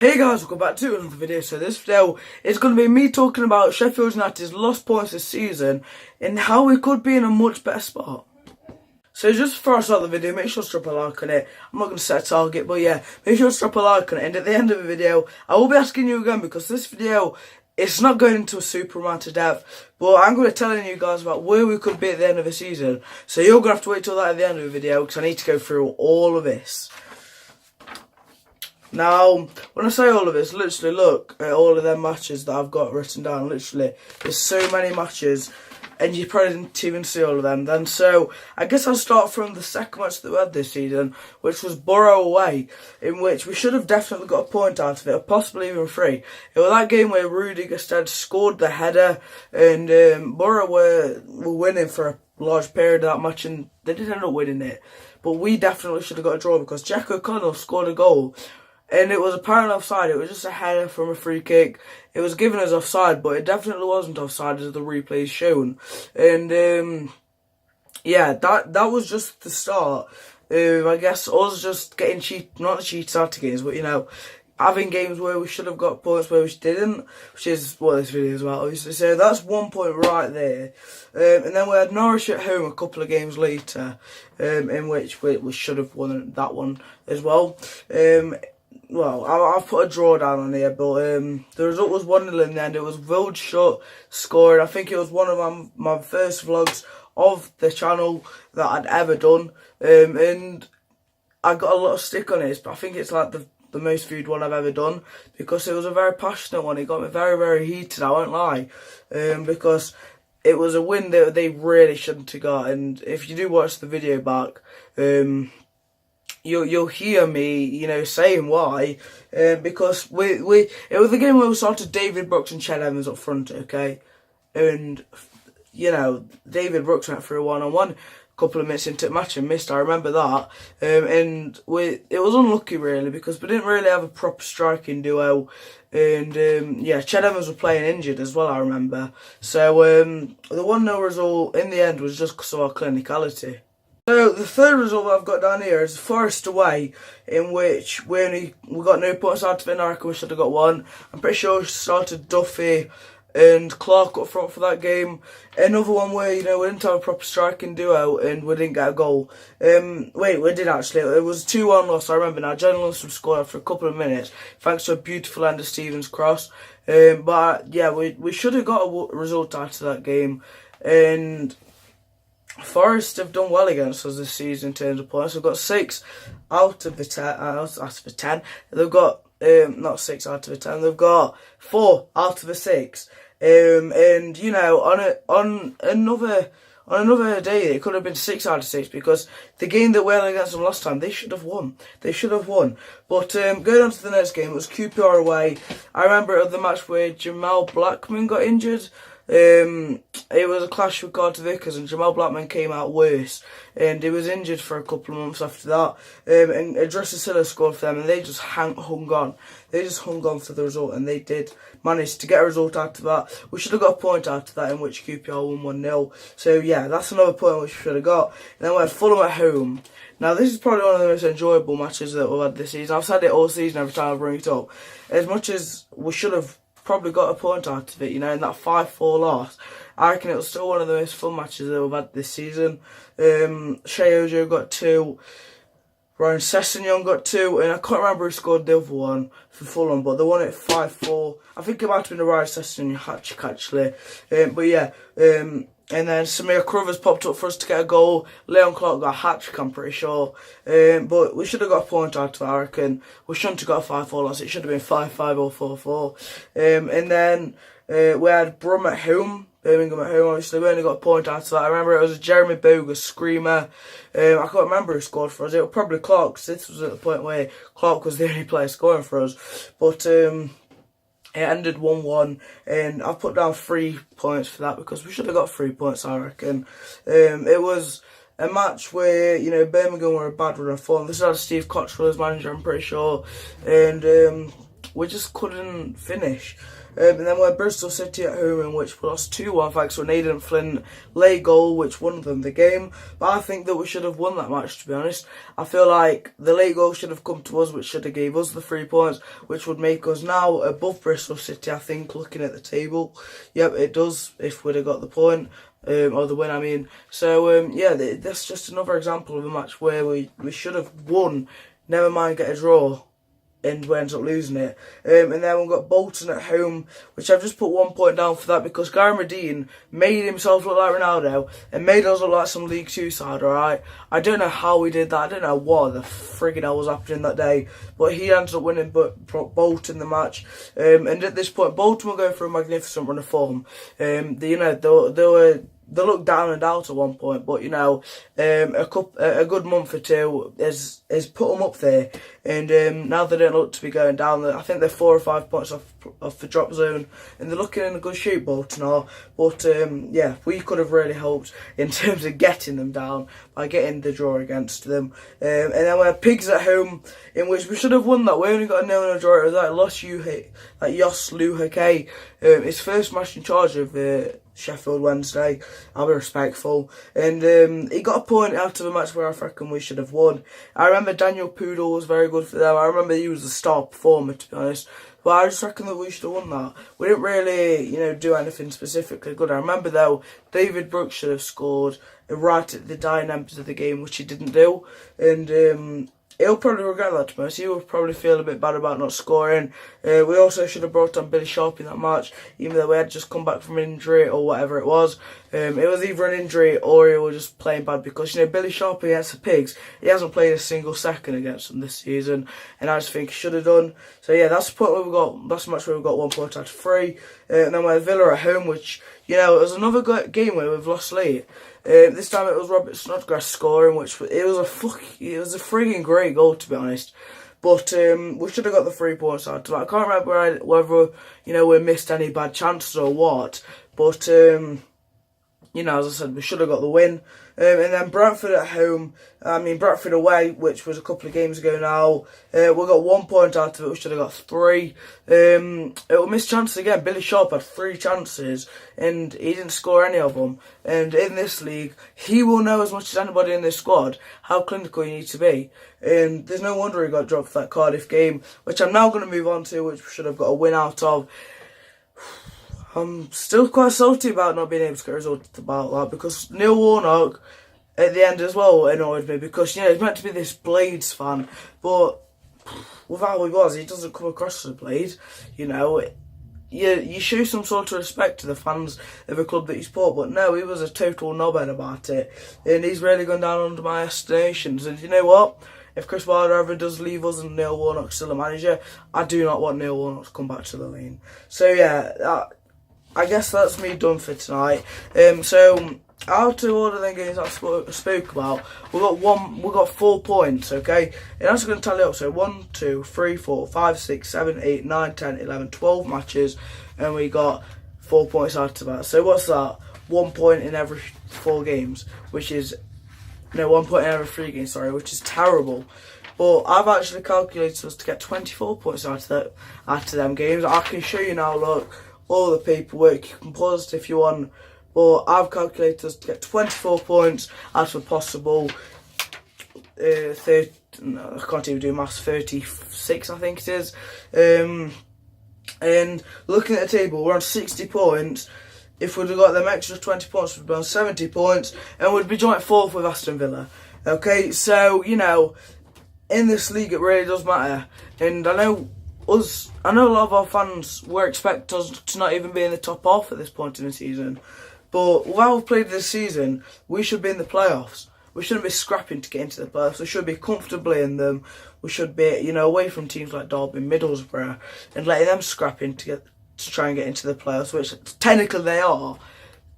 Hey guys, welcome back to another video. So this video is going to be me talking about Sheffield United's lost points this season and how we could be in a much better spot. So just before I start the video, make sure to drop a like on it. I'm not going to set a target, but yeah, make sure to drop a like on it. And at the end of the video, I will be asking you again, because this video, it's not going into a super amount of depth, but I'm going to be telling you guys about where we could be at the end of the season. So you're going to have to wait till that at the end of the video, because I need to go through all of this. Now, when I say all of this, literally look at all of them matches that I've got written down. Literally, there's so many matches, and you probably didn't even see all of them then. So, I guess I'll start from the second match that we had this season, which was Borough away, in which we should have definitely got a point out of it, or possibly even three. It was that game where Rudiger scored the header, and Borough were winning for a large period of that match, and they did end up winning it. But we definitely should have got a draw, because Jack O'Connell scored a goal. And it was apparently offside. It was just a header from a free kick. It was given as offside, but it definitely wasn't offside, as the replay is shown. And yeah, that was just the start. I guess us just getting not the cheats out of games, but you know, having games where we should have got points where we didn't, which is what this video is about, obviously. So that's 1 point right there. And then we had Norwich at home a couple of games later, in which we should have won that one as well. Well, I've put a draw down on here, but the result was 1-0 in the end. It was Wildschut scoring. I think it was one of my first vlogs of the channel that I'd ever done. And I got a lot of stick on it, but I think it's like the most viewed one I've ever done, because it was a very passionate one. It got me very, very heated, I won't lie, because it was a win that they really shouldn't have got. And if you do watch the video back, You'll hear me, you know, saying why, because it was the game where we started David Brooks and Ched Evans up front, okay, and you know, David Brooks went for a one-on-one a couple of minutes into the match and missed. I remember that, and it was unlucky really, because we didn't really have a proper striking duo, and yeah, Ched Evans was playing injured as well, I remember. So the 1-0 result in the end was just because of our clinicality. So the third result I've got down here is Forest away, in which we got no points out of it, and I reckon we should have got one. I'm pretty sure we started Duffy and Clark up front for that game. Another one where, you know, we didn't have a proper striking duo and we didn't get a goal. Wait, we did actually. It was a 2-1 loss, I remember now. John Lundstrom scored after a couple of minutes, thanks to a beautiful end of Stevens' cross. But yeah, we should have got a result out of that game. And Forest have done well against us this season in terms of points. They've got 6 out of the 10. They've got not 6 out of the 10. They've got 4 out of the 6. And you know, on another day, it could have been 6 out of 6, because the game that we had against them last time, they should have won. They should have won. But going on to the next game, it was QPR away. I remember it was the match where Jamal Blackman got injured. It was a clash with Carter Vickers, and Jamal Blackman came out worse, and he was injured for a couple of months after that. And Idrissa Silla scored for them, and they just hung on. They just hung on for the result, and they did manage to get a result out of that. We should have got a point out of that, in which QPR won 1-0. So yeah, that's another point which we should have got. And then we had Fulham at home. Now this is probably one of the most enjoyable matches that we've had this season. I've said it all season every time I bring it up. As much as we should have probably got a point out of it, you know, in that 5-4 loss, I reckon it was still one of the most fun matches that we've had this season. Shea Ojo got 2, Ryan Sessegnon got 2, and I can't remember who scored the other one for Fulham, but they won it 5-4. I think it might have been the Ryan Sessegnon hat-trick actually. But yeah, and then Samir Crothers popped up for us to get a goal. Leon Clark got a hat-trick, I'm pretty sure. But we should have got a point out of it, I reckon. We shouldn't have got a 5-4 loss. It should have been 5-5 or 4-4. And then we had Brum at home. Birmingham at home, obviously. We only got a point out of that. I remember it was a Jeremy Bogus screamer. I can't remember who scored for us. It was probably Clark, because this was at the point where Clark was the only player scoring for us. But it ended 1-1, and I've put down 3 points for that, because we should have got 3 points, I reckon. It was a match where, you know, Birmingham were a bad run of form. This had Steve Cottrell as manager, I'm pretty sure. And we just couldn't finish. And then we had Bristol City at home, in which we lost 2-1 thanks to an Aidan Flint late goal, which won them the game. But I think that we should have won that match, to be honest. I feel like the late goal should have come to us, which should have gave us the 3 points, which would make us now above Bristol City, I think, looking at the table. Yep, it does, if we'd have got the point. Or the win, I mean. So, yeah, that's just another example of a match where we should have won, never mind get a draw, and we ended up losing it. And then we've got Bolton at home, which I've just put 1 point down for that because Gary Medine made himself look like Ronaldo and made us look like some League 2 side, alright? I don't know how he did that. I don't know what the friggin' hell was happening that day, but he ended up winning Bolton the match. And at this point, Bolton were going for a magnificent run of form. They looked down and out at one point, but a good month or two has put them up there, and now they don't look to be going down. I think they're 4 or 5 points off the drop zone, and they're looking in a good shape, Bolton are. But yeah, we could have really helped in terms of getting them down by getting the draw against them. And then we had Pigs at home, in which we should have won that. We only got a 0-0 draw. It was like Jos Luhake, his first match in charge of Sheffield Wednesday. I'll be respectful, and he got a point out of a match where I reckon we should have won. I remember Daniel Poodle was very good for them. I remember he was the star performer, to be honest. But I just reckon that we should have won that. We didn't really, do anything specifically good. I remember though, David Brooks should have scored right at the dying embers of the game, which he didn't do, and he'll probably regret that, to be honest. He will probably feel a bit bad about not scoring. We also should have brought on Billy Sharp in that match, even though we had just come back from an injury or whatever it was. It was either an injury or he was just playing bad because, Billy Sharp against the Pigs, he hasn't played a single second against them this season, and I just think he should have done. So yeah, that's the point where that's the match where we got 1 point out of 3. And then we had Villa at home, which, it was another game where we've lost late. This time it was Robert Snodgrass scoring, which it was a frigging great goal, to be honest. But we should have got the 3 points out of that. I can't remember whether we missed any bad chances or what. But as I said, we should have got the win. And then Brentford at home, Brentford away, which was a couple of games ago now. We got 1 point out of it, we should have got 3. It was missed chances again. Billy Sharp had 3 chances, and he didn't score any of them. And in this league, he will know as much as anybody in this squad how clinical you need to be. And there's no wonder he got dropped for that Cardiff game, which I'm now going to move on to, which we should have got a win out of. I'm still quite salty about not being able to get a result about that, because Neil Warnock at the end as well annoyed me, because he's meant to be this Blades fan, but with how he was, he doesn't come across as a Blade. You show some sort of respect to the fans of a club that you support, but no, he was a total knobhead about it, and he's really gone down under my estimations. And you know what? If Chris Wilder ever does leave us and Neil Warnock's still a manager, I do not want Neil Warnock to come back to the lane. So yeah, I guess that's me done for tonight. So out of all of the games I spoke about, we got 4 points, okay? And I'm just going to tally up. So 1, 2, 3, 4, 5, 6, 7, 8, 9, 10, 11, 12 matches, and we got 4 points out of that. So what's that? 1 point in every 4 games, which is 1 point in every 3 games. Sorry, which is terrible. But I've actually calculated us to get 24 points out of them games. I can show you now. Look. All the paperwork, you can pause it if you want, but I've calculated us to get 24 points out of a possible 30, no, I can't even do maths, 36 I think it is. And looking at the table, we're on 60 points. If we'd have got them extra 20 points, we'd be on 70 points, and we'd be joint 4th with Aston Villa. Okay, so, in this league it really does matter, and I know a lot of our fans were expect us to not even be in the top half at this point in the season. But while we've played this season, we should be in the playoffs. We shouldn't be scrapping to get into the playoffs. We should be comfortably in them. We should be, away from teams like Derby, Middlesbrough, and letting them scrap in to try and get into the playoffs, which technically they are.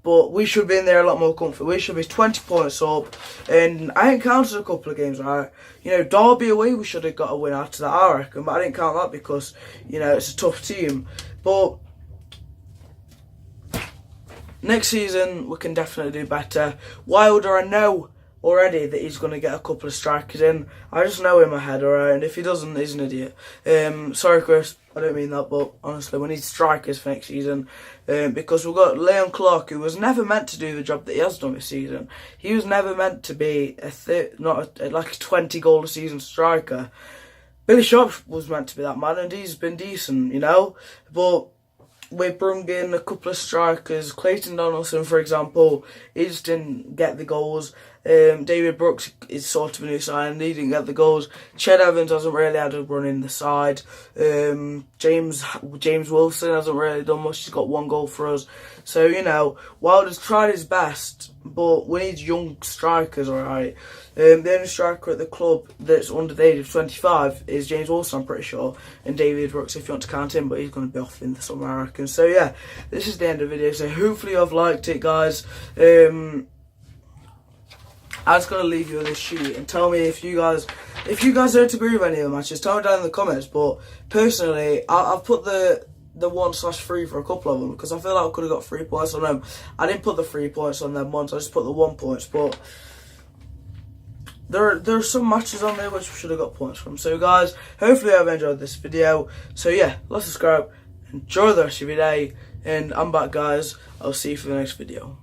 But we should be in there a lot more comfortable. We should be 20 points up. And I ain't counted a couple of games, right? Derby away, we should have got a win out of that, I reckon. But I didn't count that because, it's a tough team. But next season, we can definitely do better. Wilder, I know, already that he's going to get a couple of strikers in. I just know in my head, alright, and if he doesn't, he's an idiot. Sorry, Chris, I don't mean that, but honestly, we need strikers for next season, because we've got Leon Clark, who was never meant to do the job that he has done this season. He was never meant to be like a 20 goal a season striker. Billy Sharp was meant to be that man, and he's been decent, you know, but we brought in a couple of strikers. Clayton Donaldson, for example, he just didn't get the goals. David Brooks is sort of a new sign, he didn't get the goals. Ched Evans hasn't really had a run in the side. James Wilson hasn't really done much, he's got 1 goal for us. So, you know, Wilder's tried his best, but we need young strikers, alright. The only striker at the club that's under the age of 25 is James Wilson, I'm pretty sure, and David Brooks, if you want to count him, but he's going to be off in the summer, I reckon. So yeah, this is the end of the video, so hopefully you've liked it, guys. I'm just going to leave you with this sheet and tell me if you guys don't agree with any of the matches, tell me down in the comments. But personally, I've put the 1/3 for a couple of them, because I feel like I could have got 3 points on them. I didn't put the 3 points on them once, I just put the 1 points, but there are some matches on there which we should have got points from. So guys, hopefully you have enjoyed this video. So yeah, like, subscribe, enjoy the rest of your day, and I'm back, guys. I'll see you for the next video.